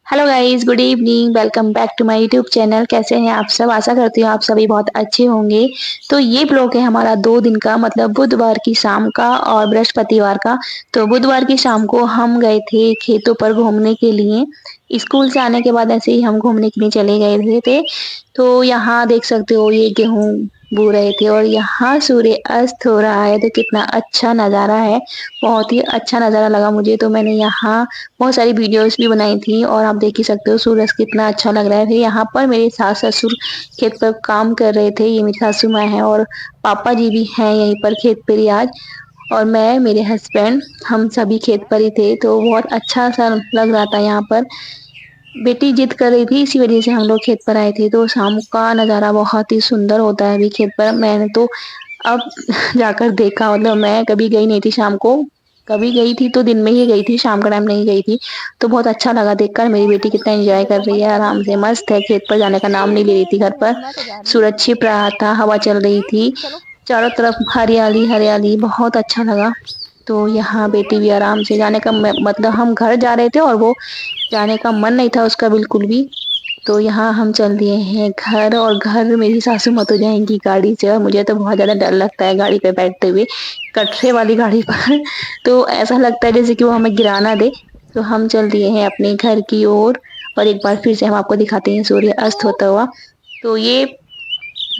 Hello guys, good evening. Welcome back to my YouTube channel. कैसे हैं आप सब? आशा करती हूँ आप सभी बहुत अच्छे होंगे। तो ये ब्लॉग है हमारा 2 दिन का, मतलब बुधवार की शाम का और बृहस्पतिवार का। तो बुधवार की शाम को हम गए थे खेतों पर घूमने के लिए। स्कूल से आने के बाद ऐसे ही हम घूमने के लिए चले गए थे। तो यहाँ देख सकते हो ये गेहूँ बो रहे थे और यहाँ सूर्य अस्त हो रहा है। तो कितना अच्छा नज़ारा है, बहुत ही अच्छा नज़ारा लगा मुझे। तो मैंने यहाँ बहुत सारी वीडियोस भी बनाई थी और आप देख ही सकते हो सूरज कितना अच्छा लग रहा है। फिर यहाँ पर मेरे सास-ससुर खेत पर काम कर रहे थे। ये मेरी सासू माँ हैं और पापा जी भी हैं यहीं पर खेत पर ही आज। और मैं, मेरे हस्बैंड, हम सभी खेत पर ही थे। तो बहुत अच्छा-सा लग रहा था यहाँ पर। बेटी जिद कर रही थी, इसी वजह से हम लोग खेत पर आए थे। तो शाम का नज़ारा बहुत ही सुंदर होता है अभी खेत पर। मैंने तो अब जाकर देखा, मतलब मैं कभी गई नहीं थी शाम को। कभी गई थी तो दिन में ही गई थी, शाम का टाइम नहीं गई थी। तो बहुत अच्छा लगा देखकर। मेरी बेटी कितना एन्जॉय कर रही है, आराम से मस्त है, खेत पर जाने का नाम नहीं ले रही थी। घर पर सूरज छिप रहा था, हवा चल रही थी, चारों तरफ हरियाली हरियाली, बहुत अच्छा लगा। तो यहाँ बेटी भी आराम से जाने का मतलब हम घर जा रहे थे और वो जाने का मन नहीं था उसका बिल्कुल भी। तो यहाँ हम चल दिए हैं घर, और घर मेरी सासू माँ तो जाएँगी गाड़ी से और मुझे तो बहुत ज़्यादा डर लगता है गाड़ी पे बैठते हुए, कटरे वाली गाड़ी पर। तो ऐसा लगता है जैसे कि वो हमें गिरा ना दे। तो हम चल दिए हैं अपने घर की ओर और एक बार फिर से हम आपको दिखाते हैं सूर्य अस्त होता हुआ। तो ये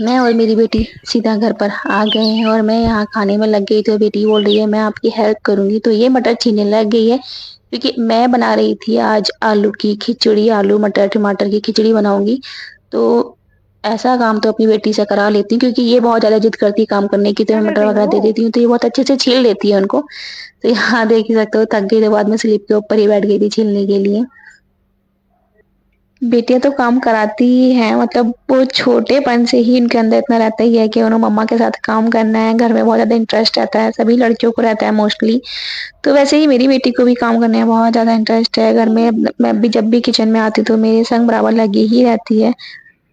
मैं और मेरी बेटी सीधा घर पर आ गए हैं और मैं यहाँ खाने में लग गई। तो बेटी बोल रही है मैं आपकी हेल्प करूँगी। तो ये मटर छीलने लग गई है क्योंकि मैं बना रही थी आज आलू की खिचड़ी, आलू मटर टमाटर की खिचड़ी बनाऊँगी। तो ऐसा काम तो अपनी बेटी से करा लेती हूँ क्योंकि ये बहुत ज़्यादा ज़िद करती है काम करने की। तो क्या मैं कर मटर रही वगैरह हो? दे देती हूँ तो ये बहुत अच्छे से छील लेती है उनको। तो यहाँ देख ही सकते हो, थक गई तो बाद में स्लिप के ऊपर ही बैठ गई थी छीलने के लिए। बेटियाँ तो काम कराती ही हैं, मतलब वो छोटेपन से ही इनके अंदर इतना रहता ही है कि उन्हें मम्मा के साथ काम करना है। घर में बहुत ज़्यादा इंटरेस्ट रहता है, सभी लड़कियों को रहता है मोस्टली। तो वैसे ही मेरी बेटी को भी काम करने में बहुत ज़्यादा इंटरेस्ट है। घर में मैं भी जब भी किचन में आती हूँ तो मेरे संग बराबर लगी ही रहती है।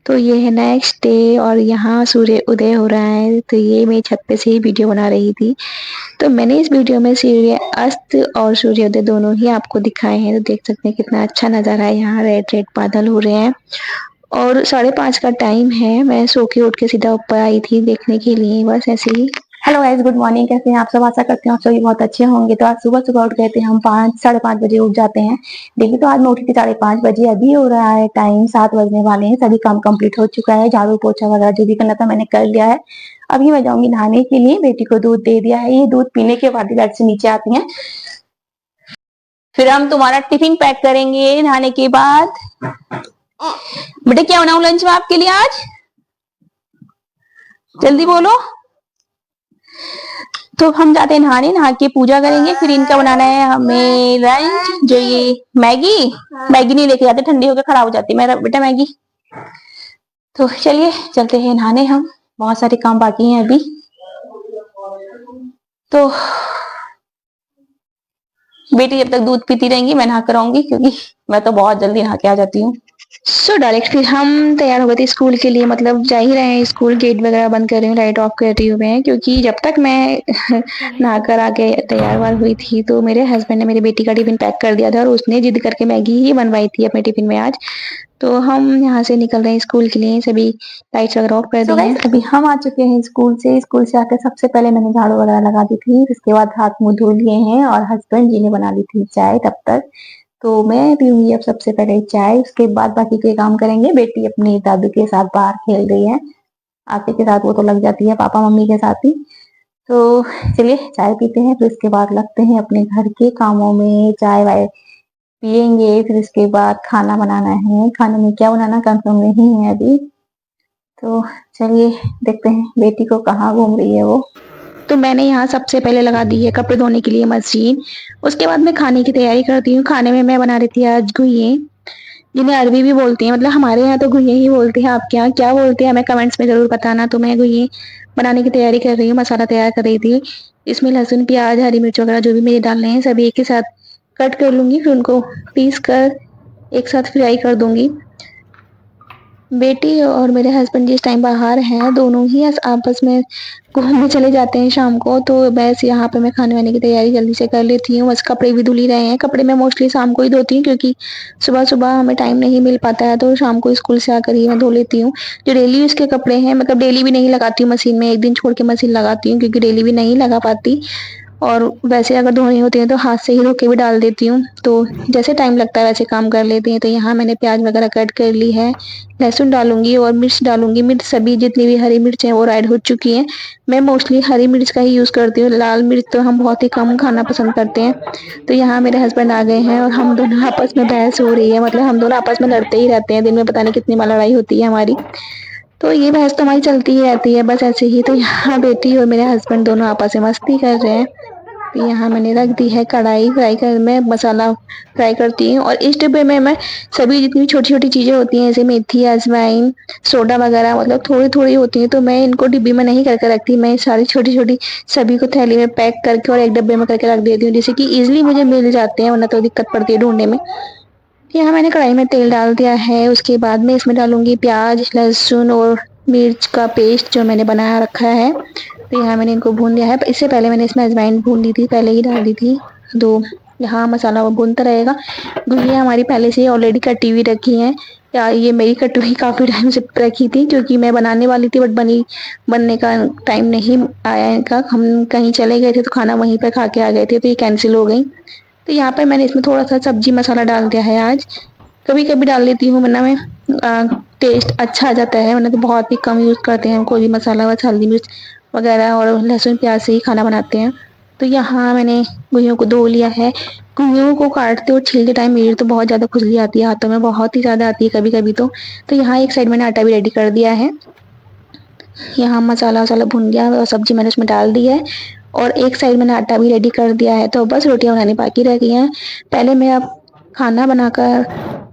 तो ये है नेक्स्ट डे और यहाँ सूर्य उदय हो रहा है। तो ये मैं छत पे से ही वीडियो बना रही थी। तो मैंने इस वीडियो में सूर्य अस्त और सूर्योदय दोनों ही आपको दिखाए हैं। तो देख सकते हैं कितना अच्छा नज़ारा है। यहाँ रेड रेड बादल हो रहे हैं और 5:30 का टाइम है। मैं सो के उठ के सीधा ऊपर आई थी देखने के लिए, बस ऐसे ही। Hello guys, good morning. कैसे हैं आप सब? आशा करते हैं आप सभी बहुत अच्छे होंगे। तो आज सुबह सुबह उठ गए थे हम, 5 साढ़े 5 बजे उठ जाते हैं। देखिए तो आज मैं उठी थी 5:30 बजे। अभी हो रहा है टाइम 7 बजने वाले हैं। सभी काम कंप्लीट हो चुका है, झाड़ू पोछा वगैरह जो भी करना था मैंने कर लिया है। अभी मैं जाऊंगी नहाने के लिए। बेटी को दूध दे दिया है, ये दूध पीने के बाद ही बेड से नीचे आती है। फिर हम तुम्हारा टिफिन पैक करेंगे नहाने के बाद। बेटे क्या बनाऊं लंच में आपके लिए आज? जल्दी बोलो। तो हम जाते हैं नहाने, नहा के पूजा करेंगे। फिर इनका बनाना है हमें लंच, जो ये मैगी मैगी नहीं लेके जाते, ठंडी होकर खराब हो जाती है मेरा बेटा मैगी। तो चलिए चलते हैं नहाने हम, बहुत सारे काम बाकी हैं अभी। तो बेटी जब तक दूध पीती रहेंगी मैं नहा कर आऊंगी, क्योंकि मैं तो बहुत जल्दी नहा के आ जाती हूँ। सो डायरेक्ट फिर हम तैयार हो गए थे स्कूल के लिए, मतलब जा ही रहे हैं स्कूल। गेट वगैरह बंद कर रही हूँ, लाइट ऑफ कर रही हूँ मैं, क्योंकि जब तक मैं नहाकर आके तैयार वार हुई थी तो मेरे हस्बैंड ने मेरी बेटी का टिफिन पैक कर दिया था और उसने जिद करके मैगी ही बनवाई थी अपने टिफिन में आज। तो हम यहाँ से निकल रहे हैं स्कूल के लिए, सभी लाइट्स वगैरह ऑफ कर दी हैं। अभी हम आ चुके हैं स्कूल से। स्कूल से आकर सबसे पहले मैंने झाड़ू वगैरह लगा दी थी, इसके बाद हाथ मुंह धो लिए हैं और हस्बैंड जी ने बना ली थी चाय तब तक। तो मैं पीऊंगी अब सबसे पहले चाय, उसके बाद बाकी के काम करेंगे। बेटी अपनी दादू के साथ बाहर खेल रही है, आते के साथ वो तो लग जाती है पापा मम्मी के साथ ही। तो चलिए चाय पीते हैं, फिर उसके बाद लगते हैं अपने घर के कामों में। चाय वाय पियेंगे, फिर उसके बाद खाना बनाना है। खाने में क्या बनाना कंफर्म नहीं है अभी। तो चलिए देखते हैं बेटी को कहाँ घूम रही है वो। तो मैंने यहाँ सबसे पहले लगा दी है कपड़े धोने के लिए मशीन। उसके बाद मैं खाने की तैयारी करती हूँ। खाने में मैं बना रही थी आज घुइये, जिन्हें अरबी भी बोलते हैं, मतलब हमारे यहाँ तो घुइये ही बोलते हैं। आपके यहाँ क्या बोलते हैं हमें कमेंट्स में जरूर बताना। तो मैं घुइये बनाने की तैयारी कर रही हूँ, मसाला तैयार कर रही थी। इसमें लहसुन प्याज हरी मिर्च वगैरह जो भी मेरे डालने हैं सभी एक के साथ कट कर लूंगी, फिर उनको पीस कर एक साथ फ्राई कर दूंगी। बेटी और मेरे हस्बैंड जिस टाइम बाहर हैं, दोनों ही आपस में घूमने चले जाते हैं शाम को, तो बस यहाँ पे मैं खाने-वाने की तैयारी जल्दी से कर लेती हूँ। बस कपड़े भी धुल ही रहे हैं, कपड़े मैं मोस्टली शाम को ही धोती हूँ क्योंकि सुबह-सुबह हमें टाइम नहीं मिल पाता है, तो शाम को स्कूल से आकर ही मैं धो लेती हूँ। जो डेली यूज़ के कपड़े हैं, मतलब डेली भी नहीं लगाती हूँ मशीन में, 1 दिन छोड़ के मशीन लगाती हूँ क्योंकि डेली भी नहीं लगा पाती। और वैसे अगर धोने होते हैं तो हाथ से ही धो के भी डाल देती हूँ। तो जैसे टाइम लगता है वैसे काम कर लेती हैं। तो यहाँ मैंने प्याज़ वगैरह कट कर ली है, लहसुन डालूँगी और मिर्च डालूँगी। मिर्च सभी जितनी भी हरी मिर्च है वो ऐड हो चुकी हैं। मैं मोस्टली हरी मिर्च का ही यूज़ करती हूँ, लाल मिर्च तो हम बहुत ही कम खाना पसंद करते हैं। तो यहाँ मेरे हस्बैंड आ गए हैं और हम दोनों आपस में बहस हो रही है, मतलब हम दोनों आपस में लड़ते ही रहते हैं। दिन में पता नहीं कितनी बार लड़ाई होती है हमारी। तो ये बहस तो हमारी चलती ही रहती है बस ऐसे ही। तो यहाँ बेटी और मेरे हस्बैंड दोनों आपस में मस्ती कर रहे हैं। तो यहाँ मैंने रख दी है कढ़ाई, फ्राई कर मैं मसाला फ्राई करती हूँ और इस डिब्बे में मैं सभी जितनी भी छोटी-छोटी चीज़ें होती हैं जैसे मेथी, अजवाइन, सोडा वगैरह मतलब थोड़ी-थोड़ी होती हैं, तो मैं इनको डिब्बी में नहीं करके रखती। मैं सारी छोटी-छोटी सभी को थैली में पैक करके और एक डिब्बे में करके रख देती हूँ, जिससे कि ईज़िली मुझे मिल जाते हैं, वरना तो दिक्कत पड़ती है ढूँढने में। यहाँ मैंने कढ़ाई में तेल डाल दिया है, उसके बाद में इसमें डालूँगी प्याज़, लहसुन और मिर्च का पेस्ट जो मैंने बनाया रखा है। तो यहाँ मैंने इनको भून लिया है। इससे पहले मैंने इसमें अजवाइन भून ली थी, पहले ही डाल दी थी। तो यहाँ मसाला वो भूनता रहेगा। गुजिया हमारी पहले से ही ऑलरेडी कटी हुई रखी हैं। या ये मेरी कटी हुई काफ़ी टाइम से रखी थी क्योंकि मैं बनाने वाली थी बट बनने का टाइम नहीं आया इनका। हम कहीं चले गए थे तो खाना वहीं पे खा के आ गए थे, तो ये कैंसल हो गई। तो यहाँ पे मैंने इसमें थोड़ा-सा सब्ज़ी मसाला डाल दिया है आज। कभी-कभी डाल लेती हूँ वरना मैं टेस्ट अच्छा आ जाता है, वरना तो बहुत ही कम यूज़ करते हैं हम कोई भी मसाला बस हल्दी मिर्च वगैरह और लहसुन प्याज़ से ही खाना बनाते हैं। तो यहाँ मैंने गुइयों को धो लिया है। गुइयों को काटते और छीलते टाइम मेरी तो बहुत ज़्यादा खुजली आती है हाथों में, बहुत ही ज़्यादा आती है कभी-कभी तो। तो यहाँ एक साइड मैंने आटा भी रेडी कर दिया है। यहाँ मसाला-वसाला भुन गया और सब्ज़ी मैंने उसमें डाल दी है और एक साइड मैंने आटा भी रेडी कर दिया है, तो बस रोटियाँ बनानी बाकी रह गई हैं। पहले मैं अब खाना बनाकर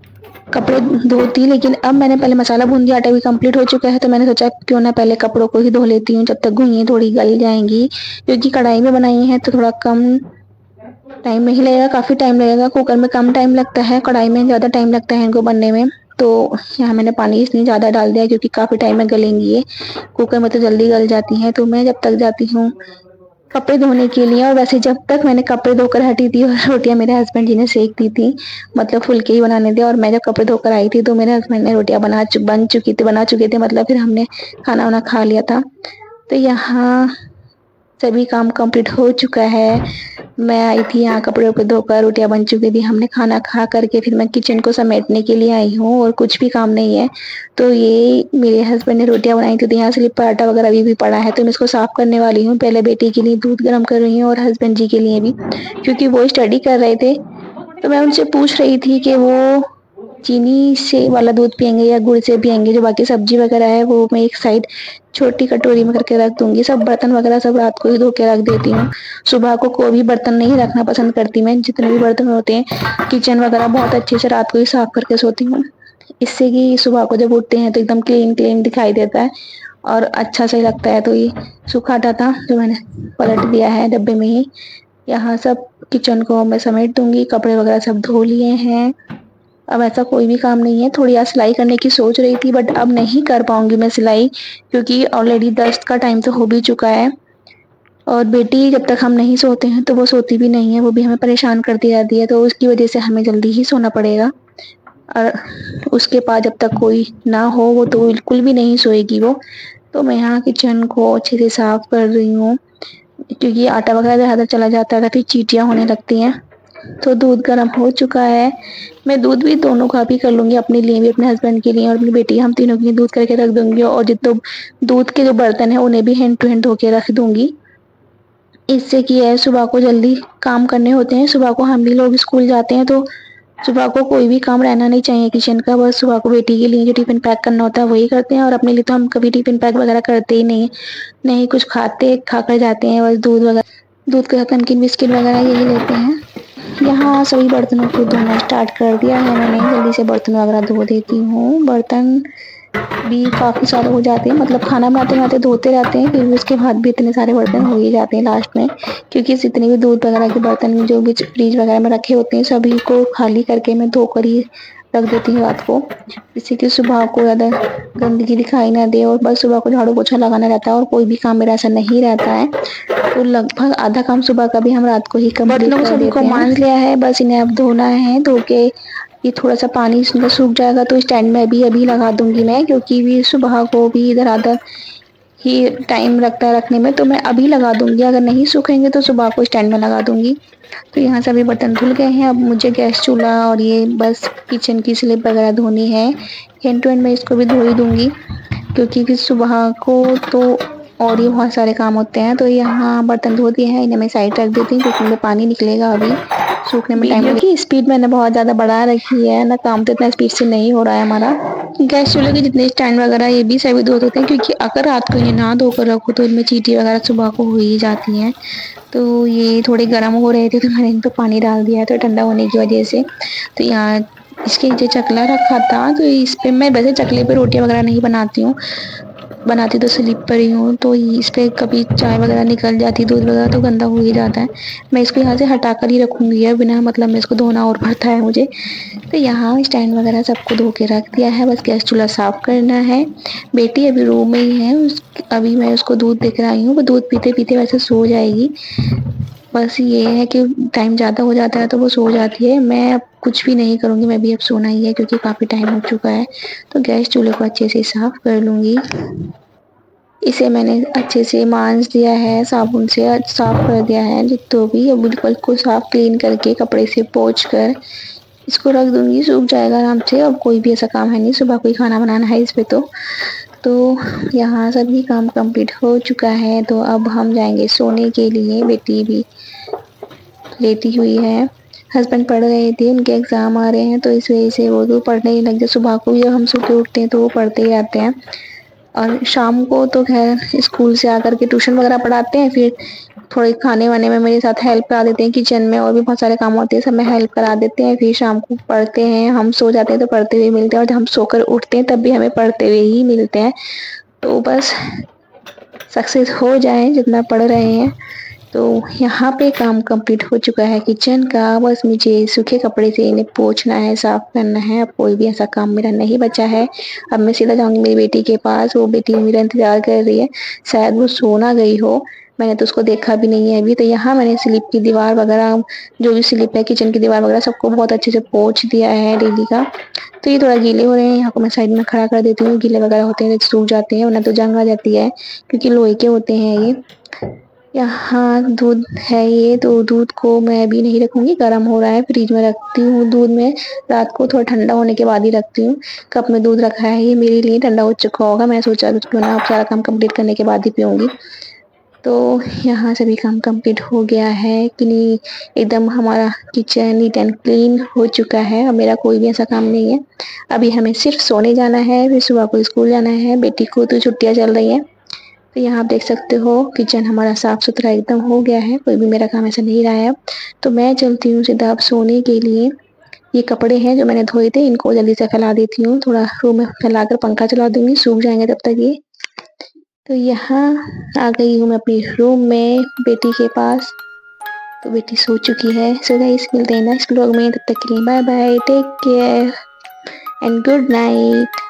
कपड़े धोती, लेकिन अब मैंने पहले मसाला भून दिया, आटा भी कंप्लीट हो चुका है, तो मैंने सोचा क्यों ना पहले कपड़ों को ही धो लेती हूँ, जब तक गुइयें थोड़ी गल जाएँगी। क्योंकि कढ़ाई में बनाई हैं तो थोड़ा कम टाइम में ही लगेगा, काफ़ी टाइम लगेगा। कुकर में कम टाइम लगता है, कढ़ाई में ज़्यादा टाइम लगता है इनको बनने में। तो यहाँ मैंने पानी इसलिए ज़्यादा डाल दिया क्योंकि काफ़ी टाइम में गलेंगी ये। कुकर में तो जल्दी गल जाती हैं, तो मैं जब तक जाती हूँ कपड़े धोने के लिए, और वैसे जब तक मैंने कपड़े धोकर हटी थी और रोटियाँ मेरे हस्बैंड जी ने सेक दी थी, मतलब फुल्के ही बनाने थे, और मैं जब कपड़े धोकर आई थी तो मेरे हस्बैंड ने रोटियाँ बना चुकी थी, मतलब फिर हमने खाना-वाना खा लिया था। तो यहाँ सभी काम कंप्लीट हो चुका है। मैं आई थी यहाँ कपड़े-वपड़े धोकर, रोटियाँ बन चुकी थी, हमने खाना खा कर के फिर मैं किचन को समेटने के लिए आई हूँ और कुछ भी काम नहीं है। तो ये मेरे हस्बैंड ने रोटियाँ बनाई थी, तो यहाँ स्लिप पर आटा वगैरह अभी भी पड़ा है, तो मैं इसको साफ करने वाली हूँ। पहले बेटी के लिए दूध गरम कर रही हूँ और हस्बैंड जी के लिए भी, क्योंकि वो स्टडी कर रहे थे। तो मैं उनसे पूछ रही थी कि वो चीनी से वाला दूध पिएँगे या गुड़ से पिएँगे, जो बाकी सब्ज़ी वगैरह है वो मैं एक साइड छोटी कटोरी में करके रख दूँगी। सब बर्तन वगैरह सब रात को ही धो के रख देती हूँ। सुबह को कोई भी बर्तन नहीं रखना पसंद करती मैं, जितने भी बर्तन होते हैं, किचन वगैरह बहुत अच्छे से रात को ही साफ करके सोती हूँ। इससे कि सुबह को जब उठते हैं तो एकदम क्लीन-क्लीन दिखाई देता है और अच्छा सा ही लगता है। तो ये सूखा आटा था जो मैंने पलट दिया है डब्बे में ही। यहाँ सब किचन को मैं समेट दूँगी, कपड़े वगैरह सब धो लिए हैं। अब ऐसा कोई भी काम नहीं है, थोड़ी आज सिलाई करने की सोच रही थी बट अब नहीं कर पाऊँगी मैं सिलाई, क्योंकि ऑलरेडी 10 का टाइम तो हो भी चुका है और बेटी जब तक हम नहीं सोते हैं तो वो सोती भी नहीं है, वो भी हमें परेशान करती रहती है, तो उसकी वज़ह से हमें जल्दी ही सोना पड़ेगा। और उसके बाद जब तक कोई ना हो वो तो बिल्कुल भी नहीं सोएगी वो। तो मैं यहाँ किचन को अच्छे से साफ कर रही हूँ, क्योंकि आटा वगैरह ज़्यादा चला जाता है तो फिर चींटियाँ होने लगती हैं। तो दूध गर्म हो चुका है। मैं दूध भी दोनों का भी कर लूँगी, अपने लिए भी, अपने हस्बैंड के लिए और अपनी बेटी, हम तीनों के लिए दूध करके रख दूँगी और जितना दूध के जो बर्तन हैं उन्हें भी हैंड टू हैंड धो के रख दूँगी। इससे क्या है, सुबह को जल्दी काम करने होते हैं, सुबह को हम भी लोग स्कूल जाते हैं तो सुबह को कोई भी काम रहना नहीं चाहिए किचन का, बस सुबह को बेटी के लिए जो टिफ़िन पैक करना होता है वही करते हैं और अपने लिए तो हम कभी टिफ़िन पैक वगैरह करते ही नहीं हैं। नहीं कुछ खाते, खाकर जाते हैं, बस दूध के साथ नमकीन बिस्किट वगैरह यही लेते हैं। यहाँ सभी बर्तनों को धोना स्टार्ट कर दिया है मैंने, जल्दी से बर्तन वगैरह धो देती हूँ। बर्तन भी काफ़ी सारे हो जाते हैं, मतलब खाना बनाते-बनाते धोते रहते हैं, फिर भी उसके बाद भी इतने सारे बर्तन हो ही जाते हैं लास्ट में, क्योंकि जितने भी दूध वगैरह के बर्तन जो भी फ्रिज वगैरह में रखे होते हैं सभी को खाली करके मैं धोकर ही रख देती हूँ रात को, जिससे कि सुबह को ज़्यादा गंदगी दिखाई ना दे और बस सुबह को झाड़ू पोछा लगाना रहता है और कोई भी काम मेरा ऐसा नहीं रहता है। तो लगभग आधा काम सुबह का भी हम रात को ही कंप्लीट कर देते हैं। मांज लिया है, बस इन्हें अब धोना है। धो के ये थोड़ा-सा पानी इसमें सूख जाएगा तो स्टैंड में अभी-अभी लगा दूँगी मैं, क्योंकि भी सुबह को भी इधर-आधर ही टाइम लगता है रखने में, तो मैं अभी लगा दूँगी। अगर नहीं सूखेंगे तो सुबह को स्टैंड में लगा दूँगी। तो यहाँ सभी बर्तन धुल गए हैं, अब मुझे गैस चूल्हा और ये बस किचन की स्लिप वगैरह धोनी है। एंड टू एंड मैं इसको भी धो ही दूँगी, क्योंकि फिर सुबह को तो और भी बहुत सारे काम होते हैं। तो यहाँ बर्तन धो दिए हैं, इन्हें मैं साइड रख देती हूँ क्योंकि इनमें पानी निकलेगा अभी, सूखने में टाइम लगेगा। वीडियो की स्पीड मैंने बहुत ज़्यादा बढ़ा रखी है ना, काम तो इतना स्पीड से नहीं हो रहा है हमारा। गैस चूल्हे के जितने स्टैंड वगैरह ये भी सभी धो देते हैं, क्योंकि अगर रात को इन्हें ना धोकर रखो तो इनमें चींटी वगैरह सुबह को हो ही जाती हैं। तो ये थोड़े गर्म हो रहे थे तो मैंने इन पे पानी डाल दिया था ठंडा होने की वजह से। तो यहाँ इसके नीचे चकला रखा था, तो इस पे मैं वैसे चकले पे रोटियाँ वगैरह नहीं बनाती हूँ, बनाती तो स्लिप पर ही हूँ। तो इस पे कभी चाय वगैरह निकल जाती, दूध वगैरह तो गंदा हो ही जाता है। मैं इसको यहाँ से हटा कर ही रखूँगी अब, बिना मतलब में इसको धोना और पड़ता है मुझे। तो यहाँ स्टैंड वगैरह सबको धो के रख दिया है, बस गैस चूल्हा साफ करना है। बेटी अभी रूम में ही है, अभी मैं उसको दूध दे कर आई हूँ, वो दूध पीते-पीते वैसे सो जाएगी। बस ये है कि टाइम ज़्यादा हो जाता है तो वो सो जाती है। मैं अब कुछ भी नहीं करूँगी, मैं भी अब सोना ही है क्योंकि काफ़ी टाइम हो चुका है। तो गैस चूल्हे को अच्छे से साफ कर लूँगी। इसे मैंने अच्छे से मांज दिया है, साबुन से साफ कर दिया है जितना भी, अब बिल्कुल को साफ क्लीन करके कपड़े से पोंछ कर इसको रख दूँगी, सूख जाएगा आराम से। अब कोई भी ऐसा काम है नहीं, सुबह को ही खाना बनाना है इस पे तो यहाँ सभी काम कंप्लीट हो चुका है, तो अब हम जाएँगे सोने के लिए। बेटी भी लेटी हुई है, हस्बैंड पढ़ रहे थे, उनके एग्ज़ाम आ रहे हैं तो इस वजह से वो तो पढ़ने ही लग गए। सुबह को भी जब हम सो के उठते हैं तो वो पढ़ते ही आते हैं, और शाम को तो ख़ैर स्कूल से आकर के ट्यूशन वगैरह पढ़ाते हैं, फिर थोड़े खाने-वाने में मेरे साथ हेल्प करा देते हैं, किचन में और भी बहुत सारे काम होते हैं, सब में हेल्प करा देते हैं। फिर शाम को पढ़ते हैं, हम सो जाते हैं तो पढ़ते हुए मिलते हैं, और जब हम सोकर उठते हैं तब भी हमें पढ़ते हुए ही मिलते हैं। तो बस सक्सेस हो जाएँ जितना पढ़ रहे हैं। तो यहाँ पे काम कंप्लीट हो चुका है किचन का, बस मुझे सूखे कपड़े से इन्हें पोंछना है, साफ करना है। अब कोई भी ऐसा काम मेरा नहीं बचा है। अब मैं सीधा जाऊँगी मेरी बेटी के पास, वो बेटी मेरा इंतज़ार कर रही है, शायद वो सो ना गई हो, मैंने तो उसको देखा भी नहीं है अभी। तो यहाँ मैंने स्लिप की दीवार वगैरह, जो भी स्लिप है किचन की दीवार वगैरह सबको बहुत अच्छे से पोंछ दिया है डेली का। तो ये थोड़ा गीले हो रहे हैं, यहाँ को मैं साइड में खड़ा कर देती हूँ, गीले वगैरह होते हैं तो सूख जाते हैं, वरना तो जंग आ जाती है, क्योंकि लोहे के होते हैं ये। यहाँ दूध है ये, तो दूध को मैं अभी नहीं रखूँगी, गर्म हो रहा है, फ्रिज में रखती हूँ दूध में, रात को थोड़ा ठंडा होने के बाद ही रखती हूँ। कप में दूध रखा है, ये मेरे लिए ठंडा हो चुका होगा, मैं सोचा उसको ना अब सारा काम कंप्लीट करने के बाद ही पीऊँगी। तो यहाँ सभी काम कंप्लीट हो गया है कि नहीं, एकदम हमारा किचन नीट एंड क्लीन हो चुका है। अब मेरा कोई भी ऐसा काम नहीं है, अभी हमें सिर्फ सोने जाना है, फिर सुबह को स्कूल जाना है। बेटी को तो छुट्टियाँ चल रही हैं। तो यहाँ आप देख सकते हो किचन हमारा साफ-सुथरा एकदम हो गया है, कोई भी मेरा काम ऐसा नहीं रहा है अब। तो मैं चलती हूँ सीधा अब सोने के लिए। ये कपड़े हैं जो मैंने धोए थे, इनको जल्दी से फैला देती हूँ, थोड़ा रूम में फैलाकर पंखा चला दूँगी, सूख जाएँगे तब तक ये। तो यहाँ आ गई हूँ मैं अपने रूम में बेटी के पास, तो बेटी सो चुकी है। सो गाइस, मिलते हैं नेक्स्ट व्लॉग में, तब तक के लिए bye bye, take care and good night.